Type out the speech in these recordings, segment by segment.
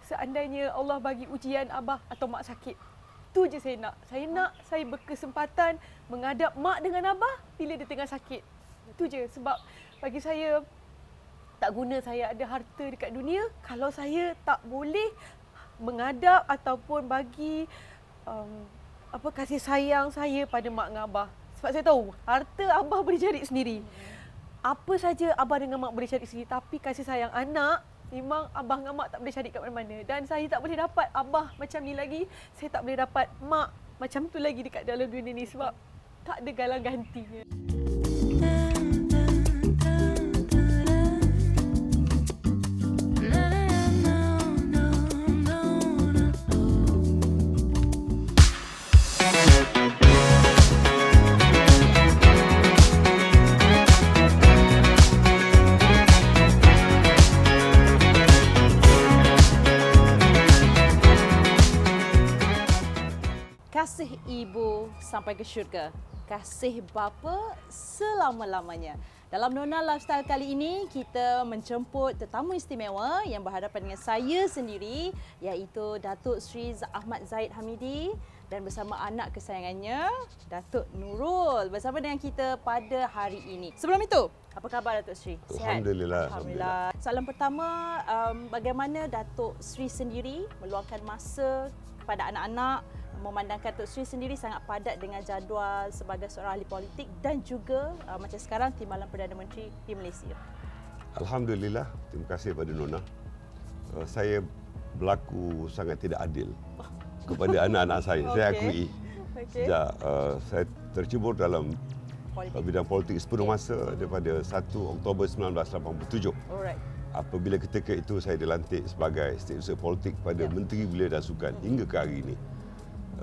seandainya Allah bagi ujian abah atau mak sakit, tu je saya nak. Saya nak saya berkesempatan menghadap mak dengan abah bila dia tengah sakit. Itu je. Sebab bagi saya, tak guna saya ada harta dekat dunia kalau saya tak boleh menghadap ataupun bagi kasih sayang saya pada mak dengan abah. Sebab saya tahu harta abah boleh cari sendiri. Apa saja abah dengan mak boleh cari sendiri, tapi kasih sayang anak memang abah dengan mak tak boleh cari kat mana-mana. Dan saya tak boleh dapat abah macam ni lagi, saya tak boleh dapat mak macam tu lagi dekat dalam dunia ni sebab tak ada galang gantinya. Kasih ibu sampai ke syurga, kasih bapa selama-lamanya. Dalam Nona Lifestyle kali ini, kita menjemput tetamu istimewa yang berhadapan dengan saya sendiri, iaitu Datuk Seri Ahmad Zahid Hamidi dan bersama anak kesayangannya, Datuk Nurul, bersama dengan kita pada hari ini. Sebelum itu, apa khabar Datuk Seri? Sihat? Alhamdulillah. Soalan pertama, bagaimana Datuk Seri sendiri meluangkan masa kepada anak-anak, memandangkan Datuk Seri sendiri sangat padat dengan jadual sebagai seorang ahli politik dan juga macam sekarang Timbalan Perdana Menteri di Malaysia. Alhamdulillah, terima kasih pada Nona. Saya berlaku sangat tidak adil kepada anak-anak saya. Okay. Saya akui. Sejak saya tercebur dalam bidang politik sepenuh masa daripada 1 Oktober 1987. Alright. Apabila ketika itu saya dilantik sebagai setiausaha politik pada Menteri Belia dan Sukan hingga ke hari ini.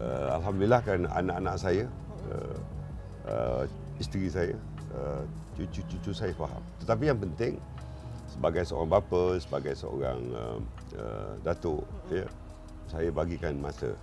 Alhamdulillah kerana anak-anak saya, isteri saya, cucu-cucu saya faham. Tetapi yang penting, sebagai seorang bapa, sebagai seorang datuk, saya bagikan masa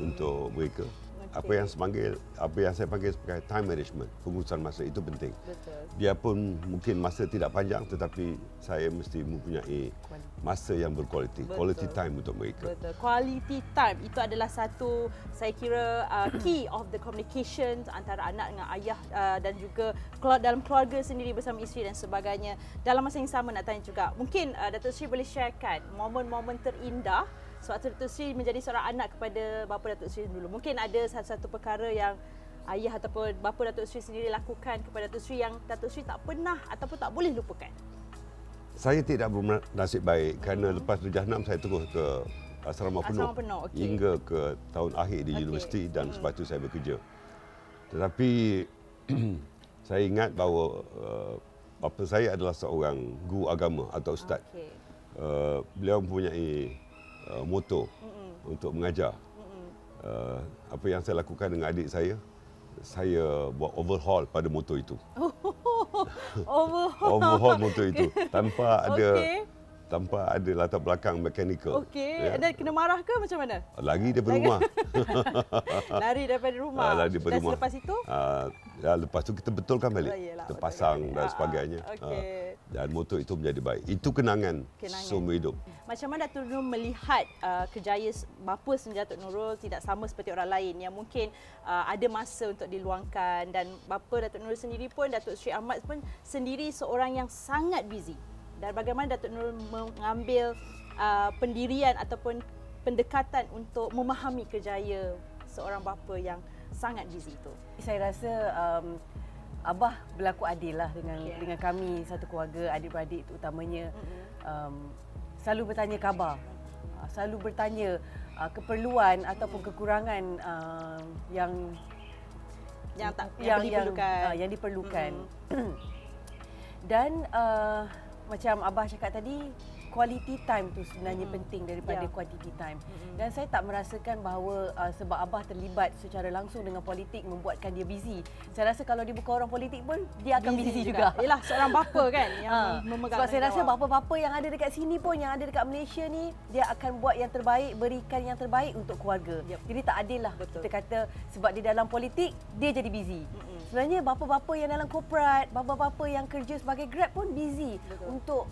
untuk mereka. Apa yang saya panggil sebagai time management, pengurusan masa itu penting. Betul. Biarpun mungkin masa tidak panjang, tetapi saya mesti mempunyai masa yang berkualiti, quality time untuk mereka. Betul. Quality time itu adalah satu, saya kira key of the communication antara anak dengan ayah dan juga dalam keluarga sendiri bersama isteri dan sebagainya. Dalam masa yang sama nak tanya juga, mungkin Datuk Seri boleh sharekan momen-momen terindah sewaktu Datuk Seri menjadi seorang anak kepada bapa Datuk Seri dulu. Mungkin ada satu-satu perkara yang ayah ataupun bapa Datuk Seri sendiri lakukan kepada Datuk Seri yang Datuk Seri tak pernah ataupun tak boleh lupakan. Saya tidak bernasib baik kerana lepas Darjah 6 saya terus ke asrama penuh hingga ke tahun akhir di universiti dan sebab itu saya bekerja. Tetapi saya ingat bahawa bapa saya adalah seorang guru agama atau ustaz. Beliau mempunyai moto untuk mengajar. Apa yang saya lakukan dengan adik saya buat overhaul pada moto itu. Overhaul motor itu tanpa ada latar belakang mekanikal. Dan kena marah ke macam mana? Lari daripada rumah. Lari daripada rumah. Lari daripada rumah. Selepas itu? Lepas tu kita betulkan balik. Kita pasang dan sebagainya. Dan motor itu menjadi baik. Itu kenangan seumur hidup. Macam mana Datuk Nurul melihat kerjaya bapa sendiri Datuk Nurul tidak sama seperti orang lain yang mungkin ada masa untuk diluangkan, dan bapa Datuk Nurul sendiri pun, Datuk Seri Ahmad pun sendiri seorang yang sangat busy. Dan bagaimana Datuk Nurul mengambil pendirian ataupun pendekatan untuk memahami kerjaya seorang bapa yang sangat busy itu? Saya rasa abah berlaku adil lah dengan kami satu keluarga, adik-beradik terutamanya. Selalu bertanya khabar, selalu bertanya keperluan ataupun kekurangan yang diperlukan. Dan macam abah cakap tadi, quality time tu sebenarnya penting daripada quantity time. Dan saya tak merasakan bahawa sebab abah terlibat secara langsung dengan politik membuatkan dia busy. Saya rasa kalau dia bukan orang politik pun dia akan busy juga. Yalah, seorang bapa kan yang memegang. Sebab saya rasa bapa-bapa yang ada dekat sini pun, yang ada dekat Malaysia ni, dia akan buat yang terbaik, berikan yang terbaik untuk keluarga. Jadi tak adil lah kita kata sebab dia dalam politik dia jadi busy. Sebenarnya bapa-bapa yang dalam korporat, bapa-bapa yang kerja sebagai Grab pun busy untuk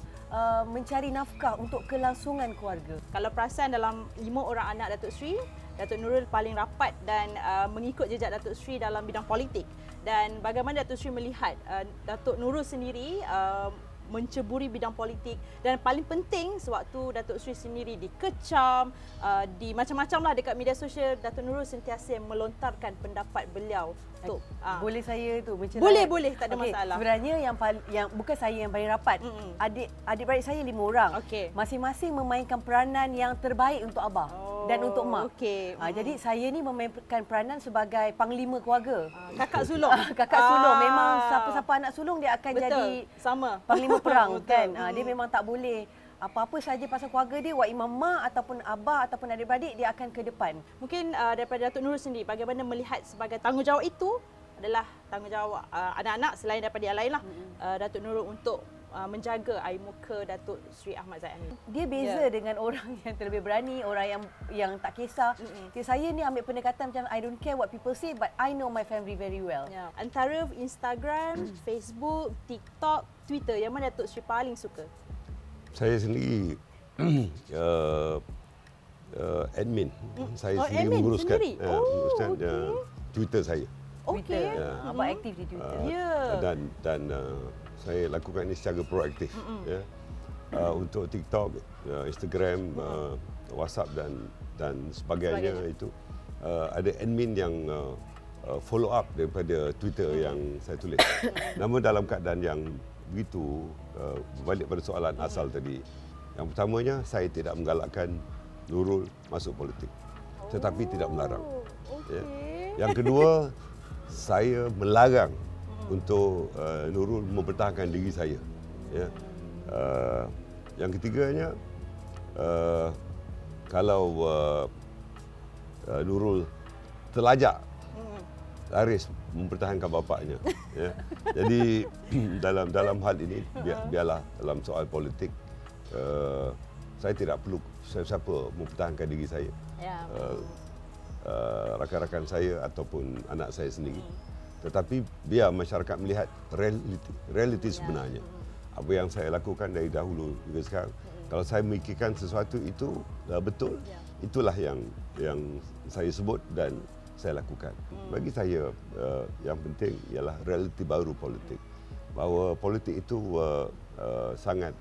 mencari nafkah untuk kelangsungan keluarga. Kalau perasan dalam 5 orang anak Datuk Seri, Datuk Nurul paling rapat dan mengikut jejak Datuk Seri dalam bidang politik. Dan bagaimana Datuk Seri melihat Datuk Nurul sendiri menceburi bidang politik, dan paling penting sewaktu Datuk Seri sendiri dikecam, di macam-macam lah dekat media sosial, Datuk Nurul sentiasa melontarkan pendapat beliau. Untuk, Boleh saya tu mencela? boleh, tak ada masalah. Sebenarnya yang bukan saya yang paling rapat. Adik-beradik saya 5 orang. Okey. Masing-masing memainkan peranan yang terbaik untuk abah dan untuk mak. Okey. Jadi saya ni memainkan peranan sebagai panglima keluarga. Kakak sulung. Kakak sulung, memang siapa-siapa anak sulung dia akan Betul. jadi Sama. panglima perang. Betul. Kan. Dia memang tak boleh apa-apa saja pasal keluarga dia, wak imam mak ataupun abah ataupun adik-beradik, dia akan ke depan. Mungkin daripada Datuk Nurul sendiri, bagaimana melihat sebagai tanggungjawab itu adalah tanggungjawab anak-anak selain daripada yang lain lah, Datuk Nurul untuk menjaga air muka Datuk Seri Ahmad Zahid Amin. Dia beza dengan orang yang terlebih berani, orang yang tak kisah. Saya ni ambil pendekatan macam I don't care what people say, but I know my family very well. Antara Instagram, Facebook, TikTok, Twitter, yang mana Datuk Seri paling suka? Saya sendiri admin. Saya sendiri admin menguruskan sendiri? menguruskan Okey. Twitter saya. Twitter. Okey. Abang aktif di Twitter. Dan saya lakukan ini secara proaktif. Ya. Untuk TikTok, Instagram, WhatsApp dan sebagainya itu ada admin yang follow up daripada Twitter yang saya tulis. Namun dalam keadaan yang begitu, balik pada soalan asal tadi. Yang pertamanya, saya tidak menggalakkan Nurul masuk politik. Tetapi tidak melarang. Ya. Yang kedua, saya melarang untuk Nurul mempertahankan diri saya. Ya. Yang ketiganya, kalau Nurul terlajak laris mempertahankan bapaknya. Ya. Jadi dalam hal ini, biarlah dalam soal politik, saya tidak perlu siapa mempertahankan diri saya. Rakan-rakan saya ataupun anak saya sendiri. Tetapi biar masyarakat melihat realiti sebenarnya. Apa yang saya lakukan dari dahulu hingga sekarang. Kalau saya memikirkan sesuatu itu betul, itulah yang saya sebut dan saya lakukan. Bagi saya yang penting ialah realiti baru politik. Bahawa politik itu sangat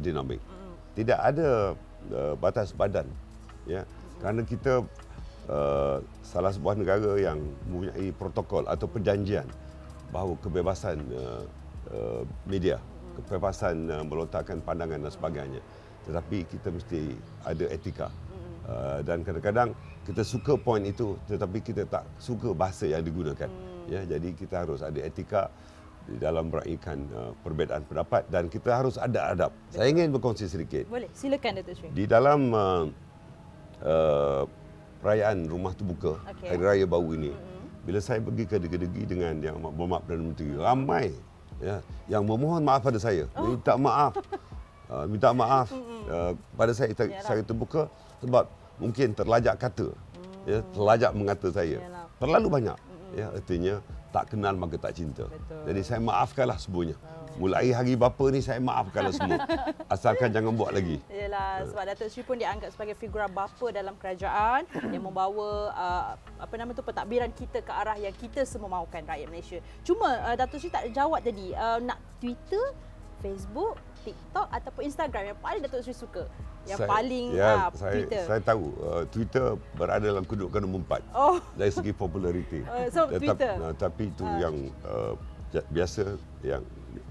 dinamik. Tidak ada batas badan. Ya. Kerana kita salah sebuah negara yang mempunyai protokol atau perjanjian bahawa kebebasan media, kebebasan melontarkan pandangan dan sebagainya. Tetapi kita mesti ada etika. Dan kadang-kadang kita suka poin itu, tetapi kita tak suka bahasa yang digunakan. Ya, jadi kita harus ada etika di dalam meraihkan perbezaan pendapat dan kita harus ada adab. Saya ingin berkongsi sedikit. Boleh, silakan Datuk Seri. Di dalam perayaan Rumah Terbuka, Hari Raya baru ini, bila saya pergi ke degi-degi dengan Yang Berhormat Perdana Menteri, ramai yang memohon maaf pada saya, minta maaf pada saya secara terbuka sebab mungkin terlajak kata, terlajak mengata saya. Terlalu banyak. Artinya tak kenal maka tak cinta. Betul. Jadi saya maafkanlah semuanya. Mulai hari bapa ni saya maafkanlah semua. Asalkan jangan buat lagi. Yalah, sebab Datuk Seri pun dianggap sebagai figura bapa dalam kerajaan yang membawa pentadbiran kita ke arah yang kita semua mahukan, rakyat Malaysia. Cuma Datuk Seri tak jawab tadi, nak Twitter, Facebook, TikTok ataupun Instagram yang paling Datuk Seri suka? Yang paling Twitter. Saya tahu Twitter berada dalam kedudukan nombor 4 dari segi populariti. So Twitter. Tapi itu yang biasa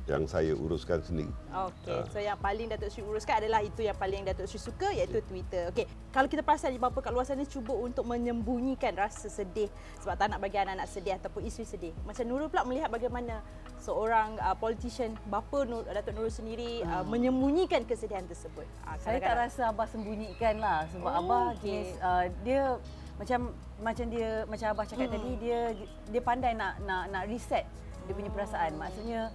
yang saya uruskan sendiri. Okey, so yang paling Datuk Seri uruskan adalah itu yang paling Datuk Seri suka, iaitu Twitter. Okey, kalau kita perasan bapa kat luar sana cuba untuk menyembunyikan rasa sedih sebab tak nak bagi anak-anak sedih ataupun isteri sedih. Macam Nurul pula melihat bagaimana seorang politician, bapa Datuk Nurul sendiri menyembunyikan kesedihan tersebut. Saya tak rasa abah sembunyikan lah sebab abah jenis dia macam abah cakap tadi, dia pandai nak reset dia punya perasaan. Maksudnya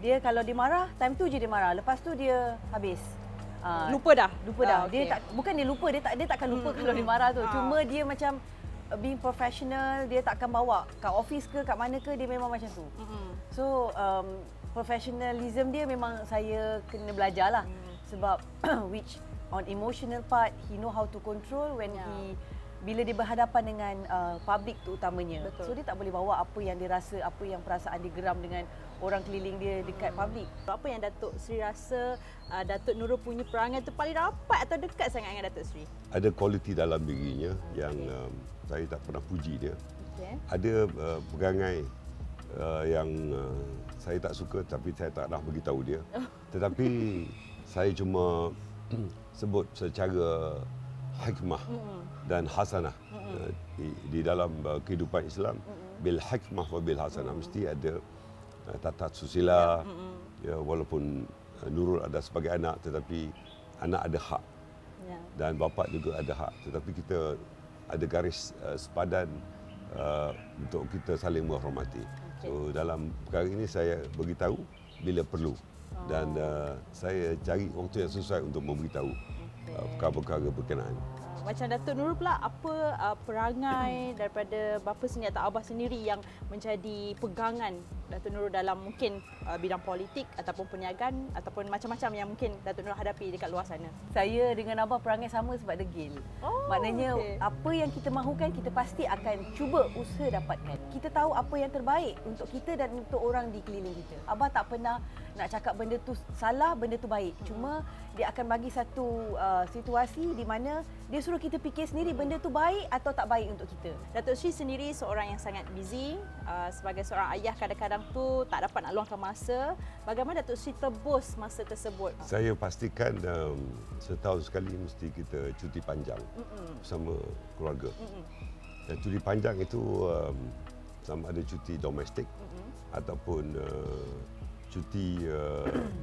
dia kalau dia marah, time tu je dia marah. Lepas tu dia habis. Lupa dah. Dia tak, bukan dia lupa, dia takkan lupa kalau dia marah tu. Cuma dia macam being professional, dia takkan bawa kat office ke kat mana ke, dia memang macam tu. So professionalism dia memang saya kena belajar lah. Sebab which on emotional part, he know how to control when bila dia berhadapan dengan public tu utamanya. Betul. So dia tak boleh bawa apa yang dia rasa, apa yang perasaan dia geram dengan orang keliling dia dekat public. Apa yang Datuk Sri rasa Datuk Nurul punya perangai tu paling rapat atau dekat sangat dengan Datuk Sri? Ada kualiti dalam dirinya yang saya tak pernah puji dia. Okay. Ada perangai yang saya tak suka tapi saya tak nak beritahu dia. Tetapi saya cuma sebut secara hikmah dan hasanah di dalam kehidupan Islam. Bil hikmah wa bil hasanah mesti ada tata susila. Ya, walaupun Nurul ada sebagai anak tetapi anak ada hak. Dan bapa juga ada hak, tetapi kita ada garis sepadan untuk kita saling menghormati. So dalam perkara ini saya beritahu bila perlu dan saya cari waktu yang sesuai untuk memberitahu perkara-perkara berkenaan. Macam Datuk Nurul pula, apa perangai daripada bapa sendiri atau abah sendiri yang menjadi pegangan Datuk Nurul dalam mungkin bidang politik ataupun perniagaan ataupun macam-macam yang mungkin Datuk Nurul hadapi dekat luar sana? Saya dengan abah perangai sama sebab degil. Maknanya apa yang kita mahukan kita pasti akan cuba usaha dapatkan. Kita tahu apa yang terbaik untuk kita dan untuk orang di keliling kita. Abah tak pernah nak cakap benda tu salah, benda tu baik. Cuma dia akan bagi satu situasi di mana dia suruh kita fikir sendiri benda tu baik atau tak baik untuk kita. Datuk Sri sendiri seorang yang sangat busy, sebagai seorang ayah kadang-kadang tu tak dapat nak luangkan masa. Bagaimana Datuk Sri tebus masa tersebut? Saya pastikan setahun sekali mesti kita cuti panjang bersama keluarga. Dan cuti panjang itu sama ada cuti domestik ataupun cuti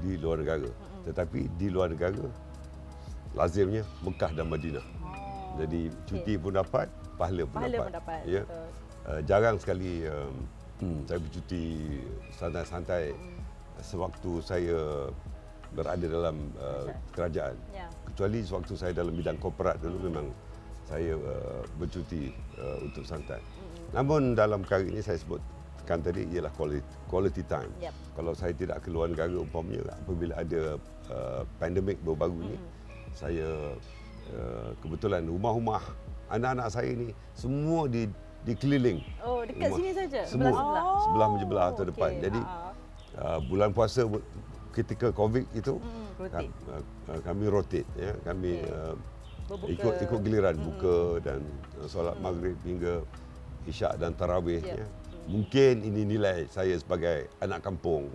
di luar negara. Tetapi di luar negara lazimnya Mekah dan Madinah. Jadi cuti pun dapat, pahala pun dapat. Ya. Jarang sekali saya bercuti santai-santai sewaktu saya berada dalam kerajaan. Kecuali sewaktu saya dalam bidang korporat dulu memang saya bercuti untuk santai. Namun dalam perkara ini saya sebutkan tadi ialah quality time. Kalau saya tidak keluar negara umpamanya apabila ada pandemik baru-baru ni, saya kebetulan rumah-rumah anak-anak saya ni semua dikeliling. Oh, dekat rumah. sini saja? Semua. Sebelah menyebelah atau depan. Okay. Jadi bulan puasa ketika COVID itu kami rotate, ya. Kami ikut giliran buka dan solat maghrib hingga isyak dan tarawih. Ya. Mungkin ini nilai saya sebagai anak kampung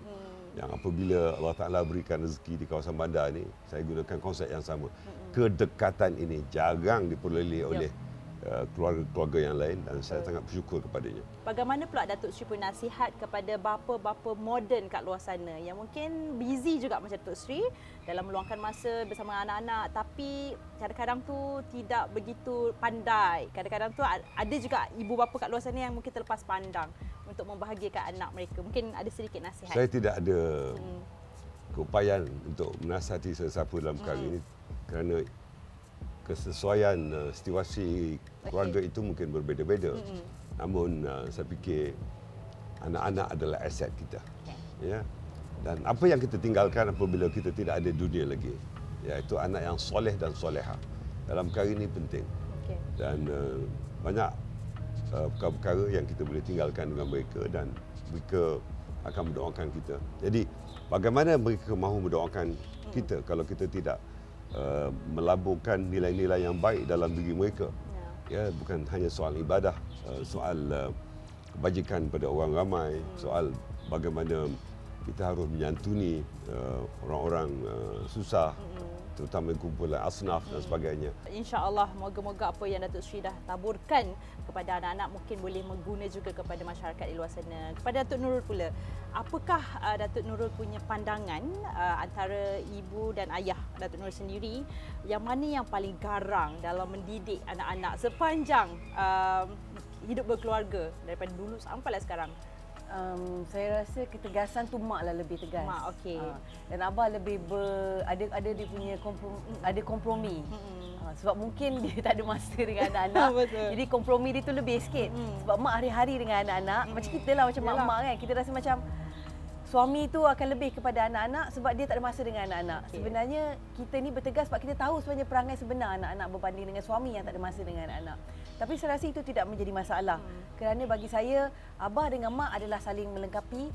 yang apabila Allah Ta'ala berikan rezeki di kawasan bandar ni, saya gunakan konsep yang sama. Kedekatan ini jarang diperolehi oleh keluarga-keluarga yang lain dan saya sangat bersyukur kepadanya. Bagaimana pula Datuk Sri punya nasihat kepada bapa-bapa moden kat luar sana yang mungkin busy juga macam Datuk Sri dalam meluangkan masa bersama anak-anak tapi kadang-kadang tu tidak begitu pandai. Kadang-kadang tu ada juga ibu bapa kat luar sana yang mungkin terlepas pandang untuk membahagiakan anak mereka. Mungkin ada sedikit nasihat. Saya tidak ada keupayaan untuk menasihati sesiapa dalam perkara ini kerana kesesuaian situasi keluarga itu mungkin berbeza-beza. Namun saya fikir anak-anak adalah aset kita. Ya. Dan apa yang kita tinggalkan apabila kita tidak ada dunia lagi, iaitu anak yang soleh dan soleha. Dalam perkara ini penting. Dan banyak perkara-perkara yang kita boleh tinggalkan dengan mereka dan mereka akan mendoakan kita. Jadi bagaimana mereka mahu mendoakan kita kalau kita tidak melaburkan nilai-nilai yang baik dalam diri mereka. Ya, bukan hanya soal ibadah, soal kebajikan pada orang ramai, soal bagaimana kita harus menyantuni orang-orang susah, terutama kumpulan asnaf dan sebagainya. InsyaAllah, moga-moga apa yang Datuk Sri dah taburkan kepada anak-anak mungkin boleh mengguna juga kepada masyarakat di luar sana. Kepada Datuk Nurul pula, apakah Datuk Nurul punya pandangan antara ibu dan ayah Datuk Nurul sendiri, yang mana yang paling garang dalam mendidik anak-anak sepanjang hidup berkeluarga daripada dulu sampailah sekarang? Saya rasa ketegasan tu mak lah lebih tegas. Mak, okey. Dan abah lebih ada dia punya kompromi. Sebab mungkin dia tak ada masa dengan anak-anak. Jadi kompromi dia tu lebih sikit. Sebab mak hari-hari dengan anak-anak. Macam kita lah, macam mak-mak kan. Kita rasa macam suami tu akan lebih kepada anak-anak sebab dia tak ada masa dengan anak-anak. Sebenarnya kita ni bertegas sebab kita tahu sebenarnya perangai sebenar anak-anak berbanding dengan suami yang tak ada masa dengan anak-anak. Tapi saya rasa itu tidak menjadi masalah. Kerana bagi saya, abah dengan mak adalah saling melengkapi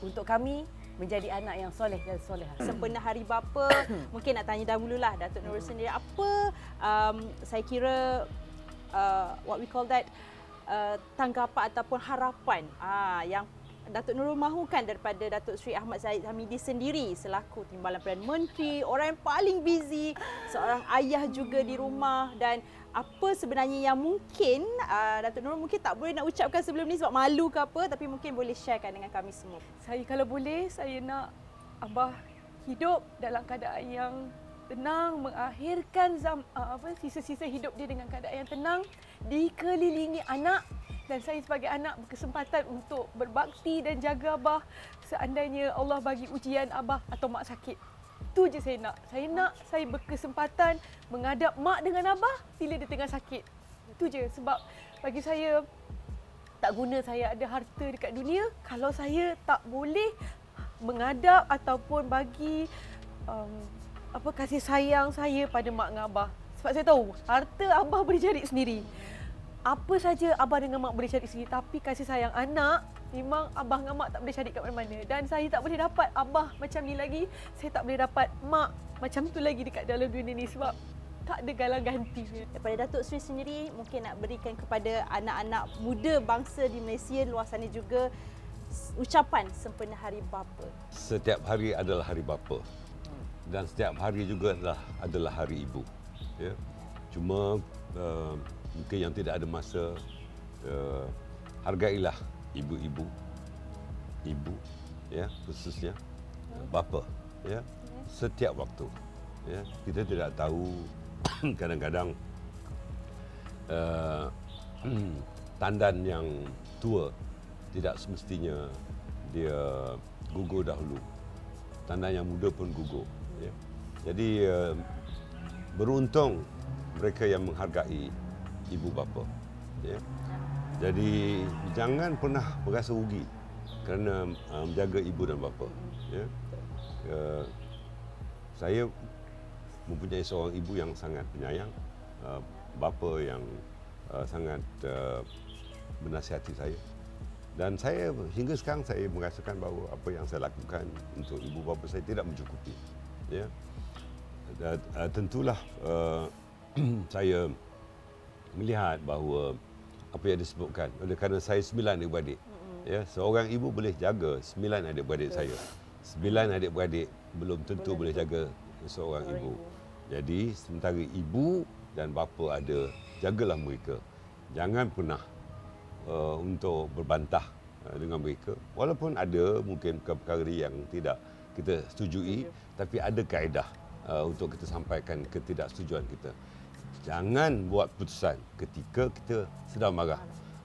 untuk kami menjadi anak yang soleh dan soleha. Sempena Hari Bapa, mungkin nak tanya dahululah Datuk Nurul sendiri, apa saya kira what we call that tanggapan ataupun harapan yang Datuk Nurul mahukan daripada Datuk Seri Ahmad Zahid Hamidi sendiri selaku Timbalan Perdana Menteri, orang yang paling busy, seorang ayah juga di rumah, dan apa sebenarnya yang mungkin Datuk Nurul mungkin tak boleh nak ucapkan sebelum ni sebab malu ke apa, tapi mungkin boleh sharekan dengan kami semua. Saya kalau boleh, saya nak abah hidup dalam keadaan yang tenang, mengakhirkan sisa-sisa hidup dia dengan keadaan yang tenang, dikelilingi anak, dan saya sebagai anak berkesempatan untuk berbakti dan jaga abah seandainya Allah bagi ujian abah atau mak sakit. Itu je saya nak. Saya nak saya berkesempatan menghadap mak dengan abah bila dia tengah sakit. Itu je, sebab bagi saya tak guna saya ada harta dekat dunia kalau saya tak boleh menghadap ataupun bagi kasih sayang saya pada mak dengan abah. Sebab saya tahu harta abah boleh cari sendiri. Apa saja abah dengan mak boleh cari sendiri, tapi kasih sayang anak memang abah dengan mak tak boleh cari kat mana-mana. Dan saya tak boleh dapat abah macam ni lagi, saya tak boleh dapat mak macam tu lagi dekat dalam dunia ni sebab tak ada galang gantinya. Daripada Datuk Seri sendiri, mungkin nak berikan kepada anak-anak muda bangsa di Malaysia luar sana juga ucapan sempena Hari Bapa. Setiap hari adalah Hari Bapa. Dan setiap hari juga adalah Hari Ibu. Ya. Cuma mungkin yang tidak ada masa, hargailah ibu-ibu, ibu, ya, khususnya bapa, ya, setiap waktu. Ya, kita tidak tahu kadang-kadang tandan yang tua tidak semestinya dia gugur dahulu. Tandan yang muda pun gugur. Ya. Jadi beruntung mereka yang menghargai ibu bapa. Ya. Jadi jangan pernah berasa rugi kerana menjaga ibu dan bapa. Ya. Saya mempunyai seorang ibu yang sangat penyayang, bapa yang sangat menasihati saya. Dan saya hingga sekarang saya merasakan bahawa apa yang saya lakukan untuk ibu bapa saya tidak mencukupi. Ya. Tentulah saya melihat bahawa apa yang disebutkan oleh kerana saya 9 adik-beradik. Ya, seorang ibu boleh jaga 9 adik-beradik saya. 9 adik-beradik belum tentu boleh jaga seorang ibu. Jadi sementara ibu dan bapa ada, jagalah mereka. Jangan pernah untuk berbantah dengan mereka. Walaupun ada mungkin perkara yang tidak kita setujui, tapi ada kaedah untuk kita sampaikan ketidaksetujuan kita. Jangan buat keputusan ketika kita sedang marah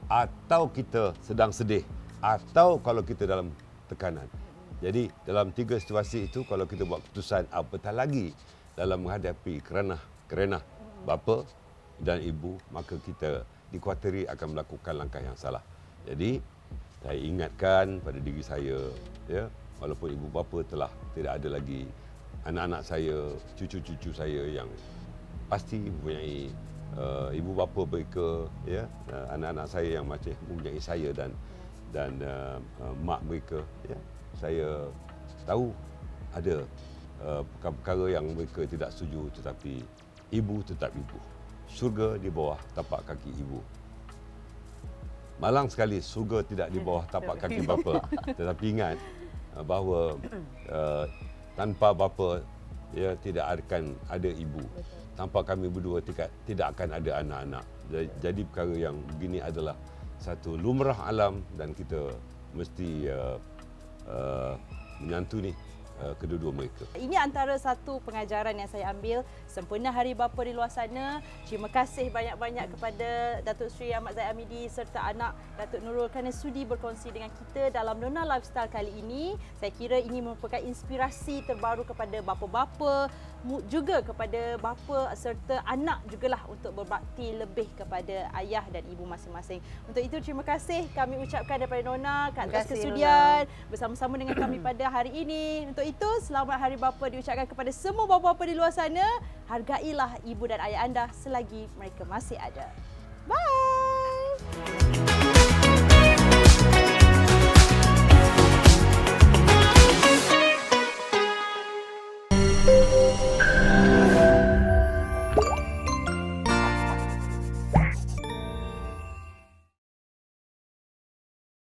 atau kita sedang sedih atau kalau kita dalam tekanan. Jadi dalam 3 situasi itu kalau kita buat keputusan apatah lagi dalam menghadapi kerana bapa dan ibu, maka kita dikuatiri akan melakukan langkah yang salah. Jadi saya ingatkan pada diri saya, ya, walaupun ibu bapa telah tidak ada lagi, anak-anak saya, cucu-cucu saya yang pasti mempunyai ibu bapa mereka, ya, anak-anak saya yang masih mempunyai saya dan mak mereka, ya. Saya tahu ada perkara-perkara yang mereka tidak setuju, tetapi ibu tetap ibu. Syurga di bawah tapak kaki ibu. Malang sekali syurga tidak di bawah tapak kaki bapa. Tetapi ingat bahawa tanpa bapa, ya, tidak akan ada ibu. Tanpa kami berdua tidak akan ada anak-anak. Jadi perkara yang begini adalah satu lumrah alam dan kita mesti menyantuni kedua-dua mereka. Ini antara satu pengajaran yang saya ambil sempena Hari Bapa di luar sana. Terima kasih banyak-banyak kepada Datuk Seri Ahmad Zahid Hamidi serta anak Datuk Nurul kerana sudi berkongsi dengan kita dalam Nona Lifestyle kali ini. Saya kira ini merupakan inspirasi terbaru kepada bapa-bapa, juga kepada bapa serta anak jugalah untuk berbakti lebih kepada ayah dan ibu masing-masing. Untuk itu terima kasih kami ucapkan daripada Nona ke atas kesudian bersama-sama dengan kami pada hari ini. Untuk itu, selamat Hari Bapa diucapkan kepada semua bapa-bapa di luar sana. Hargailah ibu dan ayah anda selagi mereka masih ada. Bye!